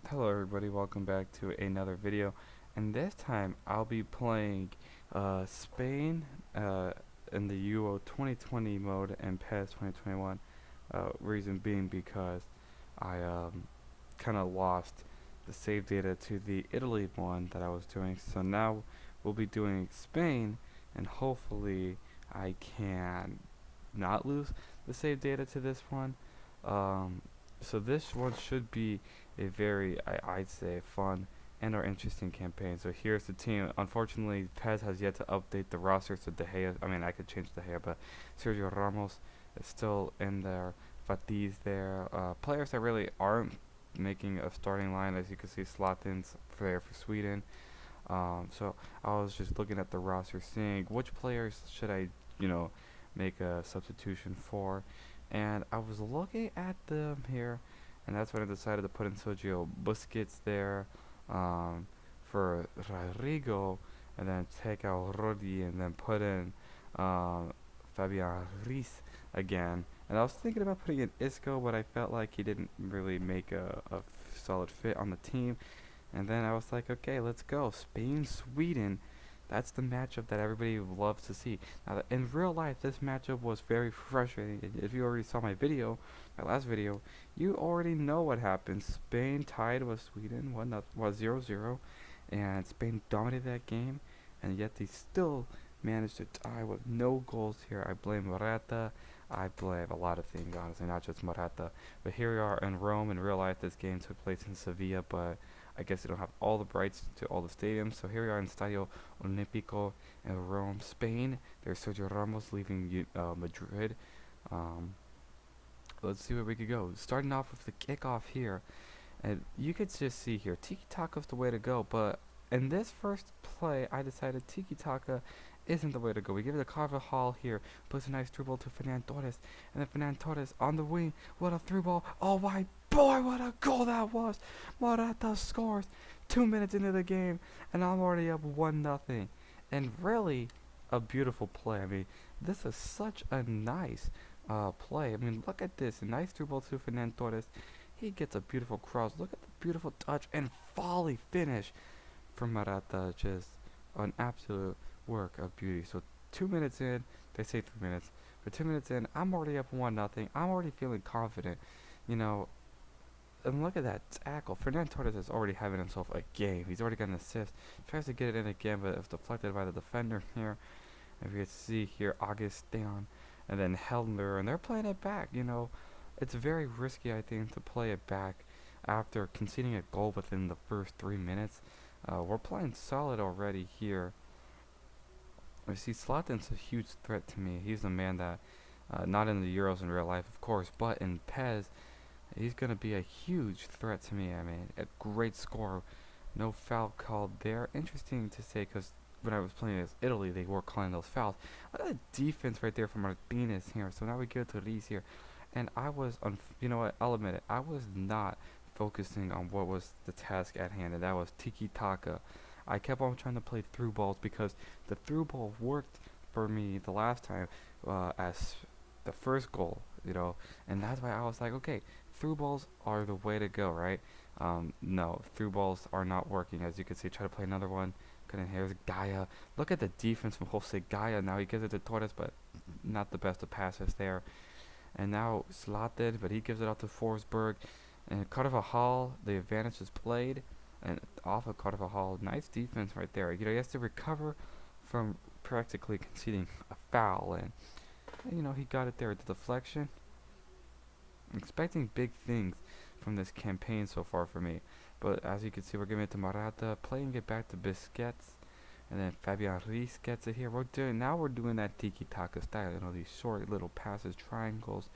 Hello everybody, welcome back to another video, and this time I'll be playing Spain in the Euro 2020 mode and PES 2021. Reason being because I kind of lost the save data to the Italy one that I was doing, so now we'll be doing Spain, and hopefully I can not lose the save data to this one. Um, so this one should be a very, I'd say, fun and or interesting campaign. So here's the team. Unfortunately, PES has yet to update the roster, so De Gea, I mean, I could change De Gea, but Sergio Ramos is still in there. Fati's there. Players that really aren't making a starting line, as you can see, Zlatan's there for Sweden. So I was just looking at the roster, seeing which players should I, make a substitution for, and I was looking at them here, and that's when I decided to put in Sergio Busquets there, um, for Rodrigo, and then take out Rodi, and then put in um, Fabian Ruiz again. And I was thinking about putting in Isco, but I felt like he didn't really make a solid fit on the team. And then I was like, okay, let's go. Spain, Sweden. That's the matchup that everybody loves to see. Now, in real life, this matchup was very frustrating. If you already saw my video, my last video, you already know what happened. Spain tied with Sweden, 0-0, and Spain dominated that game, and yet they still managed to tie with no goals here. I blame Morata. I blame a lot of things, honestly, not just Morata. But here we are in Rome. In real life, this game took place in Sevilla, but I guess they don't have all the rights to all the stadiums. So here we are in Stadio Olimpico in Rome, Spain. There's Sergio Ramos leaving Madrid. Um, let's see where we could go. Starting off with the kickoff here. And you could just see here, Tiki Taka is the way to go. But in this first play, I decided Tiki Taka isn't the way to go. We give it to Carvajal here, puts a nice through ball to Fernan Torres, and then Fernan Torres on the wing. What a through ball! Oh my boy, what a goal that was! Morata scores 2 minutes into the game, and I'm already up 1-0. And really, a beautiful play. I mean, this is such a nice play. I mean, look at this, a nice through ball to Fernan Torres. He gets a beautiful cross. Look at the beautiful touch and volley finish from Morata. Just an absolute work of beauty. So 2 minutes in, they say 3 minutes. But 2 minutes in, I'm already up 1-0. I'm already feeling confident, you know. And look at that tackle. Fernando Torres is already having himself a game. He's already got an assist. Tries to get it in again, but it's deflected by the defender here. If you can see here, Augustin and then Helmer, and they're playing it back. You know, it's very risky, I think, to play it back after conceding a goal within the first 3 minutes. We're playing solid already here. I see Zlatan's a huge threat to me. He's the man that, not in the Euros in real life, of course, but in PES, he's going to be a huge threat to me. I mean, a great score. No foul called there. Interesting to say, because when I was playing as Italy, they were calling those fouls. Look at the defense right there from Martinez here. So now we go to Reese here. And I was, you know what, I'll admit it, I was not focusing on what was the task at hand, and that was tiki-taka. I kept on trying to play through balls because the through ball worked for me the last time as the first goal, you know, and that's why I was like, okay, through balls are the way to go, right? No, through balls are not working. As you can see, try to play another one. Couldn't. Here's Gaia. Look at the defense from Jose Gaia. Now he gives it to Torres, but not the best of passes there. And now Zlatan, but he gives it out to Forsberg. And Carvajal, the advantage is played. And off of Carvajal, nice defense right there. You know, he has to recover from practically conceding a foul. And you know, he got it there at the deflection. I'm expecting big things from this campaign so far for me. But as you can see, we're giving it to Morata, playing it back to Busquets. And then Fabian Ruiz gets it here. We're doing that tiki-taka style, you know, these short little passes, triangles.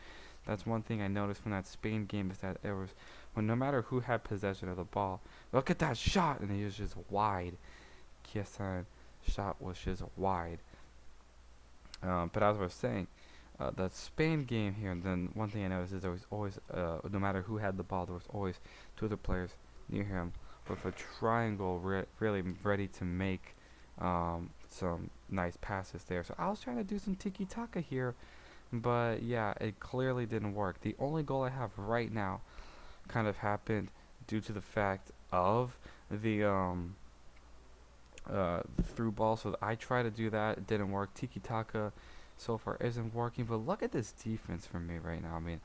That's one thing I noticed from that Spain game, is that it was, when no matter who had possession of the ball, look at that shot, and he was just wide. Kiesan shot was just wide. But as I was saying, the Spain game here, and then one thing I noticed is there was always, no matter who had the ball, there was always two other players near him with a triangle really ready to make some nice passes there. So I was trying to do some tiki-taka here, but yeah, it clearly didn't work. The only goal I have right now kind of happened due to the fact of the through ball. So I try to do that. It didn't work. Tiki Taka so far isn't working. But look at this defense from me right now. I mean,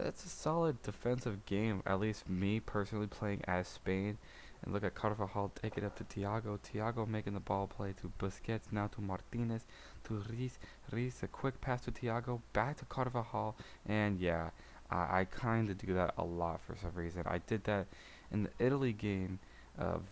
it's a solid defensive game. At least me personally playing as Spain. And look at Carvajal take it up to Thiago. Thiago making the ball play to Busquets. Now to Martinez. To Reis. Reis a quick pass to Thiago. Back to Carvajal. And yeah, I kind of do that a lot for some reason. I did that in the Italy game.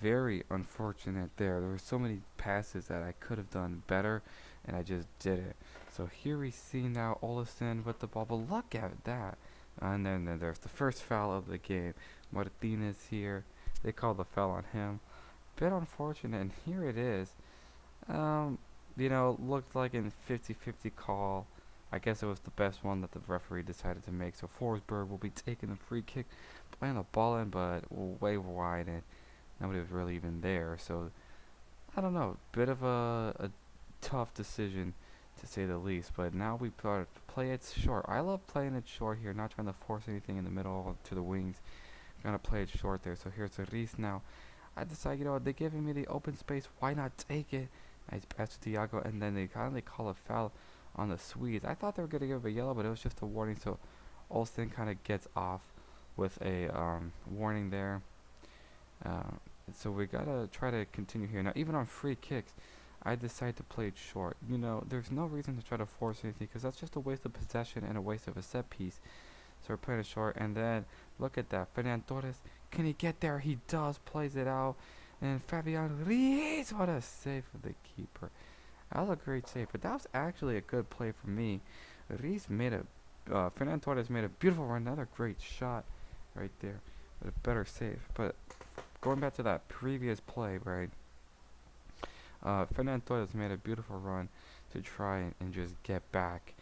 Very unfortunate there. There were so many passes that I could have done better, and I just didn't. So here we see now Olsen with the ball, but look at that. And then there's the first foul of the game. Martinez here. They call the foul on him. Bit unfortunate, and here it is. Um, looked like a 50-50 call. I guess it was the best one that the referee decided to make. So Forsberg will be taking the free kick, playing the ball in, but way wide, and nobody was really even there. So I don't know, bit of a tough decision to say the least. But now we play it short. I love playing it short here, not trying to force anything in the middle to the wings. I'm gonna play it short there. So here's the Reis now. I decide, they're giving me the open space. Why not take it? Nice pass to Thiago, and then they kindly call a foul on the Swedes. I thought they were gonna give a yellow, but it was just a warning. So Olsen kind of gets off with a warning there. So we gotta try to continue here. Now, even on free kicks, I decide to play it short. There's no reason to try to force anything because that's just a waste of possession and a waste of a set piece. So we're playing it short, and then look at that. Fernand Torres, can he get there? He does, plays it out. And Fabian Reis, what a save for the keeper. That was a great save, but that was actually a good play for me. Reis made Fernand Torres made a beautiful run, another great shot right there. With a better save. But going back to that previous play, right? Fernand Torres made a beautiful run to try and just get back.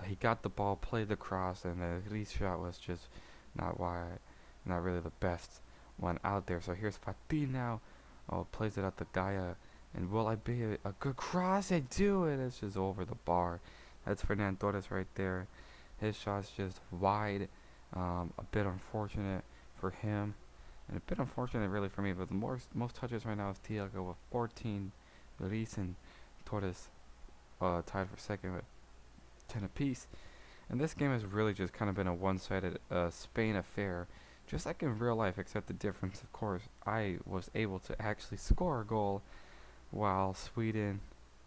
He got the ball, played the cross, and the Reis shot was just not really the best one out there. So here's Fatih now. Plays it out to Gaia. And will I be a good cross? I do it. It's just over the bar. That's Fernand Torres right there. His shot's just wide. A bit unfortunate for him. And a bit unfortunate really for me. But the most touches right now is Thiago with 14. Reis and Torres tied for second with 10 apiece. And this game has really just kind of been a one-sided Spain affair, just like in real life, except the difference, of course, I was able to actually score a goal, while Sweden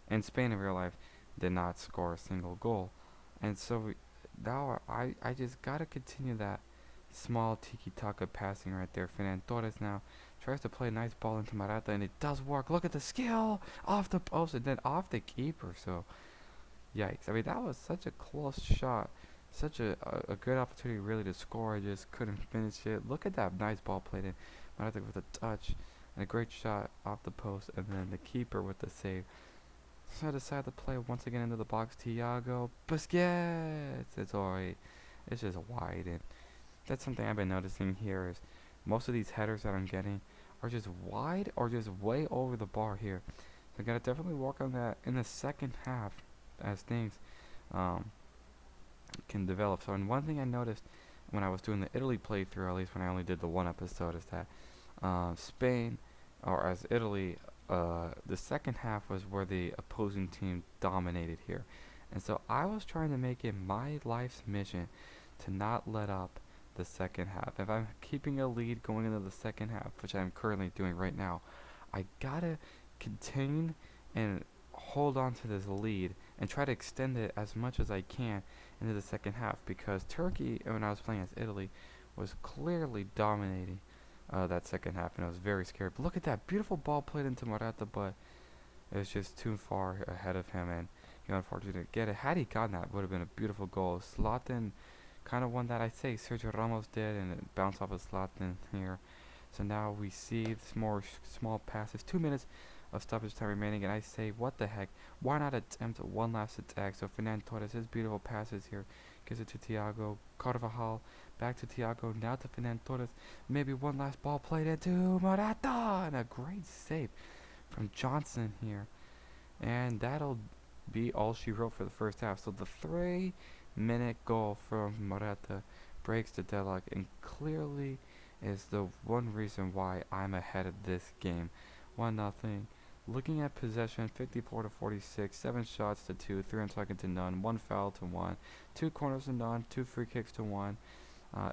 and Spain in real life did not score a single goal. And so now I just gotta continue that small tiki-taka passing right there. Fernand Torres now tries to play a nice ball into Morata, and it does work. Look at the skill off the post and then off the keeper. So yikes. I mean, that was such a close shot. Such a good opportunity really to score. I just couldn't finish it. Look at that nice ball played in. Morata with a touch and a great shot off the post, and then the keeper with the save. So I decided to play once again into the box. Thiago Busquets. It's alright. It's just wide, and that's something I've been noticing here is most of these headers that I'm getting are just wide or just way over the bar here. So I gotta definitely work on that in the second half as things can develop. So, and one thing I noticed when I was doing the Italy playthrough, at least when I only did the one episode, is that Spain, or as Italy, the second half was where the opposing team dominated here. And so I was trying to make it my life's mission to not let up the second half. If I'm keeping a lead going into the second half, which I'm currently doing right now, I gotta contain and hold on to this lead and try to extend it as much as I can into the second half, because Turkey, when I was playing as Italy, was clearly dominating that second half, and I was very scared. But look at that beautiful ball played into Morata, but it was just too far ahead of him, and he unfortunately didn't get it. Had he gotten that, it would have been a beautiful goal. Zlatan kind of won that, I say. Sergio Ramos did, and it bounced off of Zlatan here. So now we see more small passes. 2 minutes of stoppage time remaining, and I say, what the heck? Why not attempt one last attack? So Fernand Torres, his beautiful passes here, gives it to Thiago. Carvajal, back to Thiago, now to Fernand Torres. Maybe one last ball played into Morata, and a great save from Johnson here. And that'll be all she wrote for the first half. So the 3-minute goal from Morata breaks the deadlock and clearly is the one reason why I'm ahead of this game. 1-0. Looking at possession, 54 to 46, 7 shots to 2, 3 on target to none, 1 foul to 1, 2 corners to none, 2 free kicks to 1.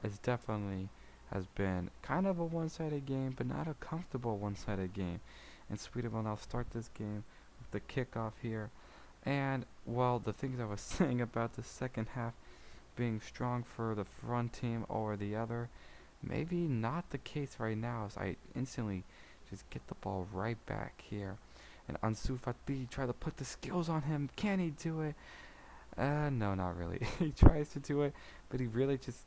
It's definitely has been kind of a one-sided game, but not a comfortable one-sided game. And Sweden will now start this game with the kickoff here. And, well, the things I was saying about the second half being strong for the front team over the other, maybe not the case right now, as I instantly just get the ball right back here. And Ansu Fati try to put the skills on him. Can he do it? No, not really. He tries to do it, but he really just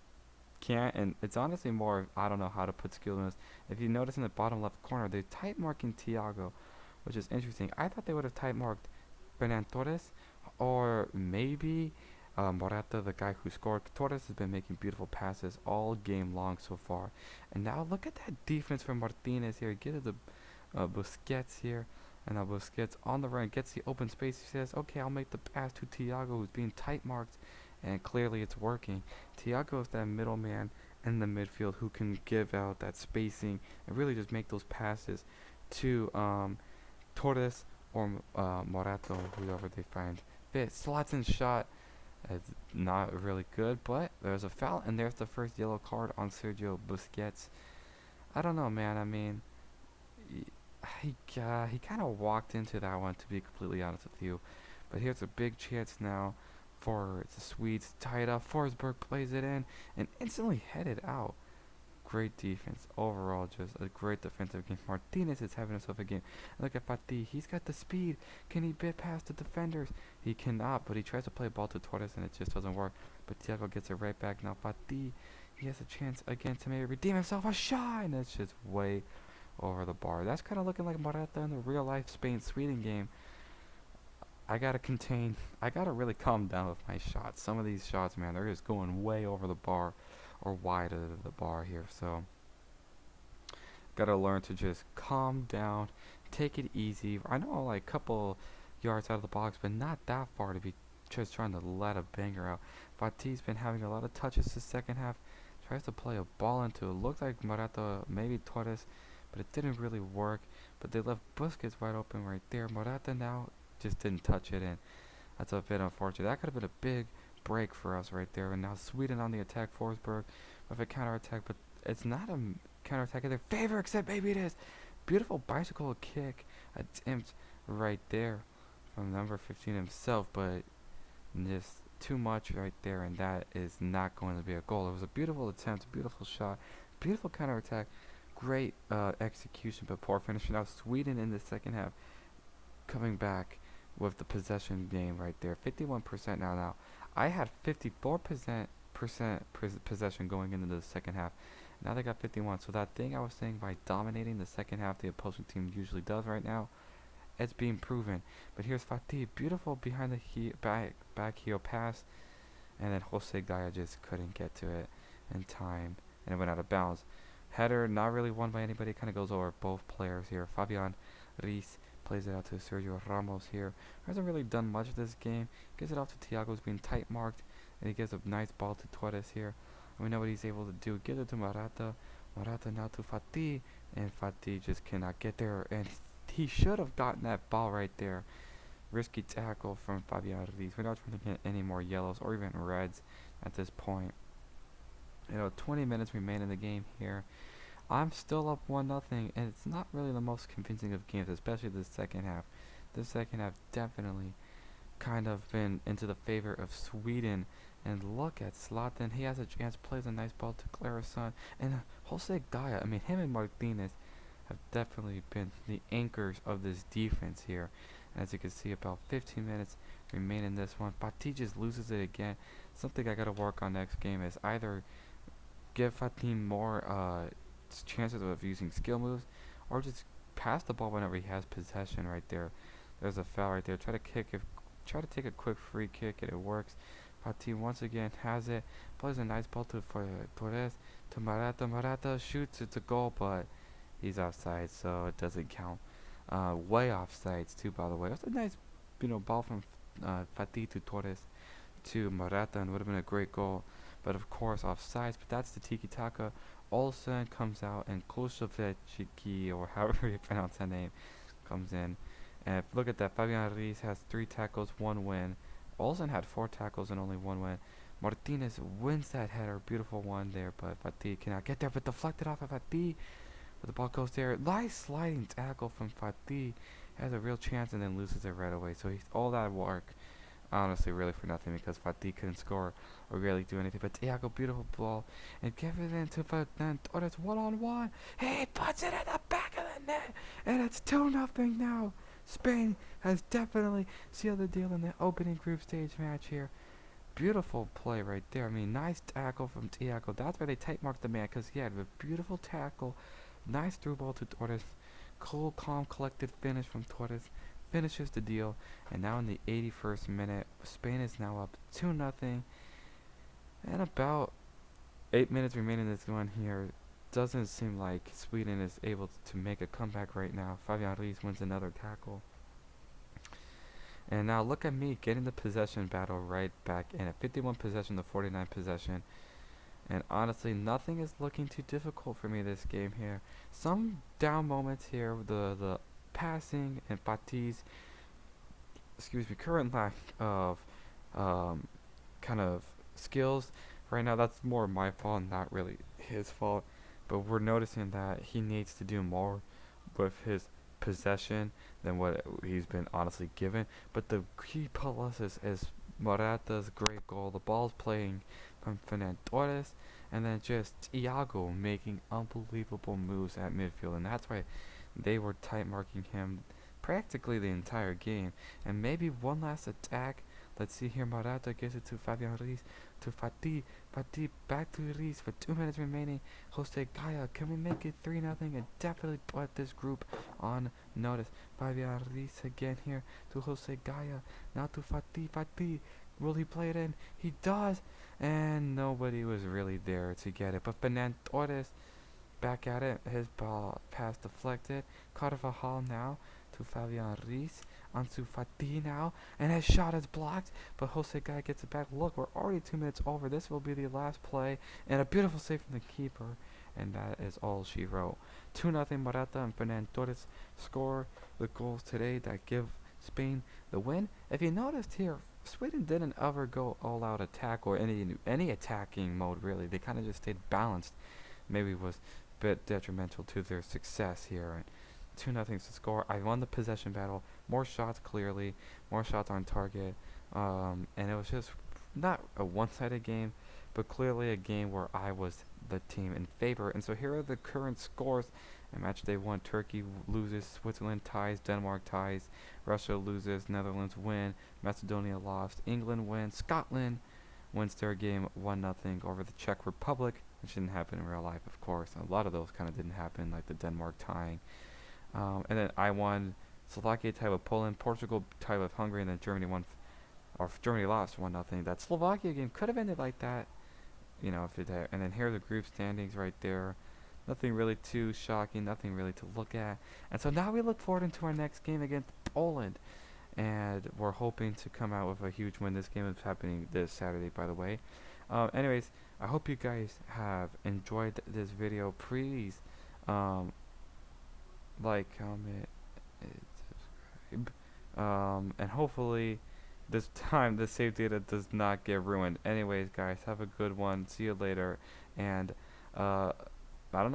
can't. And it's honestly more, I don't know how to put skills in this. If you notice in the bottom left corner, they're type marking Thiago, which is interesting. I thought they would have type marked Fernan Torres, or maybe Morata, the guy who scored. Torres has been making beautiful passes all game long so far. And now look at that defense from Martinez here. Get it to Busquets here. And now Busquets on the run gets the open space. He says, okay, I'll make the pass to Thiago, who's being tight marked. And clearly it's working. Thiago is that middleman in the midfield who can give out that spacing and really just make those passes to Torres or Morata, whoever they find fit. Slots in shot. It's not really good, but there's a foul, and there's the first yellow card on Sergio Busquets. I don't know, man. I mean, he kind of walked into that one, to be completely honest with you. But here's a big chance now for the Swedes. Tie it up. Forsberg plays it in and instantly headed out. Great defense overall, just a great defensive game. Martinez is having himself a game. Look at Fati, he's got the speed. Can he bit past the defenders? He cannot, but he tries to play ball to Torres and it just doesn't work. But Thiago gets it right back. Now Fati, he has a chance again to maybe redeem himself. A shot, and it's just way over the bar. That's kind of looking like Morata in the real life Spain-Sweden game. I gotta really calm down with my shots. Some of these shots, man, they're just going way over the bar or wide of the bar here. So gotta learn to just calm down, take it easy. I know like a couple yards out of the box, but not that far to be just trying to let a banger out. Fati's been having a lot of touches this second half. Tries to play a ball into it. Looked like Morata, maybe Torres, but it didn't really work. But they left Busquets wide open right there. Morata now just didn't touch it, and that's a bit unfortunate. That could have been a big break for us right there. And now Sweden on the attack, Forsberg with a counter attack, but it's not a counter attack in their favor, except maybe it is. Beautiful bicycle kick attempt right there from number 15 himself, but just too much right there, and that is not going to be a goal. It was a beautiful attempt, a beautiful shot, beautiful counter attack, great execution, but poor finish. Now Sweden in the second half coming back with the possession game right there, 51% now. I had 54% possession going into the second half. Now they got 51. So that thing I was saying by dominating the second half, the opposing team usually does right now, it's being proven. But here's Fatih, beautiful behind the back heel pass, and then Jose Gaya just couldn't get to it in time, and it went out of bounds. Header, not really won by anybody, kind of goes over both players here. Fabian Reis plays it out to Sergio Ramos here. Hasn't really done much this game. Gives it off to Thiago, who's being tight marked, and he gives a nice ball to Torres here. And we know what he's able to do. Gives it to Morata. Morata now to Fatih, and Fatih just cannot get there. And he should have gotten that ball right there. Risky tackle from Fabian Ruiz. We're not trying to get any more yellows or even reds at this point. 20 minutes remain in the game here. I'm still up 1-0, and it's not really the most convincing of games, especially the second half. The second half definitely kind of been into the favor of Sweden. And look at Zlatan. He has a chance, plays a nice ball to Clarason. And Jose Gaya, I mean, him and Martinez have definitely been the anchors of this defense here. And as you can see, about 15 minutes remain in this one. Fatih just loses it again. Something I got to work on next game is either give Fatih more chances of using skill moves, or just pass the ball whenever he has possession right there. There's a foul right there. Try to take a quick free kick, and it works. Fatih once again has it, plays a nice ball to Torres, to Morata. Morata shoots, it's a goal, but he's offside, so it doesn't count. Way offsides too, by the way. That's a nice, ball from Fatih to Torres to Morata, and would have been a great goal. But of course, offsides. But that's the tiki-taka Olsen comes out, and Kulshevechiki, or however you pronounce that name, comes in. And if look at that, Fabian Ruiz has 3 tackles, 1 win. Olsen had 4 tackles and only 1 win. Martinez wins that header, beautiful one there, but Fati cannot get there, but deflected off of Fati. But the ball goes there. Nice sliding tackle from Fati. Has a real chance and then loses it right away. So he's all that work, honestly, really for nothing because Fati couldn't score or really do anything. But Thiago, beautiful ball, and give it into Fernand Torres 1-on-1. He puts it in the back of the net, and it's 2-0 now. Spain has definitely sealed the deal in the opening group stage match here. Beautiful play right there. I mean, nice tackle from Thiago. That's why they tight marked the man, because he had a beautiful tackle. Nice through ball to Torres. Cool, calm, collected finish from Torres. Finishes the deal. And now in the 81st minute, Spain is now up 2-0. And about 8 minutes remaining in this one here. Doesn't seem like Sweden is able to make a comeback right now. Fabian Ruiz wins another tackle. And now look at me getting the possession battle right back in at 51 possession to 49 possession. And honestly, nothing is looking too difficult for me this game here. Some down moments here, the passing and Pati's, current lack of kind of skills. Right now, that's more my fault, not really his fault. But we're noticing that he needs to do more with his possession than what he's been honestly given. But the key plus is Morata's great goal. The ball's playing from Fernand Torres, and then just Thiago making unbelievable moves at midfield, and that's why they were tight marking him practically the entire game. And maybe one last attack. Let's see here. Morata gives it to Fabian Ruiz, to Fati. Fati back to Ruiz for 2 minutes remaining. Jose Gaya, can we make it 3-0 and definitely put this group on notice? Fabian Ruiz again here to Jose Gaya. Now to Fati. Fati, will he play it in? He does. And nobody was really there to get it. But Fernand Torres back at it. His ball pass deflected. Carvajal now to Fabian Ruiz. Onto Fati now, and his shot is blocked, but Jose Guy gets it back. Look, we're already 2 minutes over. This will be the last play, and a beautiful save from the keeper, and that is all she wrote. 2-0 Morata and Fernand Torres score the goals today that give Spain the win. If you noticed here, Sweden didn't ever go all-out attack or any attacking mode, really. They kind of just stayed balanced. Maybe it was a bit detrimental to their success here. 2-0 to score. I won the possession battle. More shots, clearly. More shots on target. And it was just not a one-sided game, but clearly a game where I was the team in favor. And so here are the current scores. In match day 1, Turkey loses, Switzerland ties, Denmark ties, Russia loses, Netherlands win, Macedonia lost, England wins, Scotland wins their game 1-0 over the Czech Republic, which didn't happen in real life, of course. A lot of those kind of didn't happen, like the Denmark tying. And then I won. Slovakia tied with Poland, Portugal tied with Hungary, and then Germany won, or Germany lost 1-0. That Slovakia game could have ended like that, if it had. And then here are the group standings right there. Nothing really too shocking, nothing really to look at. And so now we look forward into our next game against Poland, and we're hoping to come out with a huge win. This game is happening this Saturday, by the way. Anyways, I hope you guys have enjoyed this video. Please like, comment, and subscribe. And hopefully this time the save data does not get ruined. Anyways, guys, have a good one. See you later. And I don't know.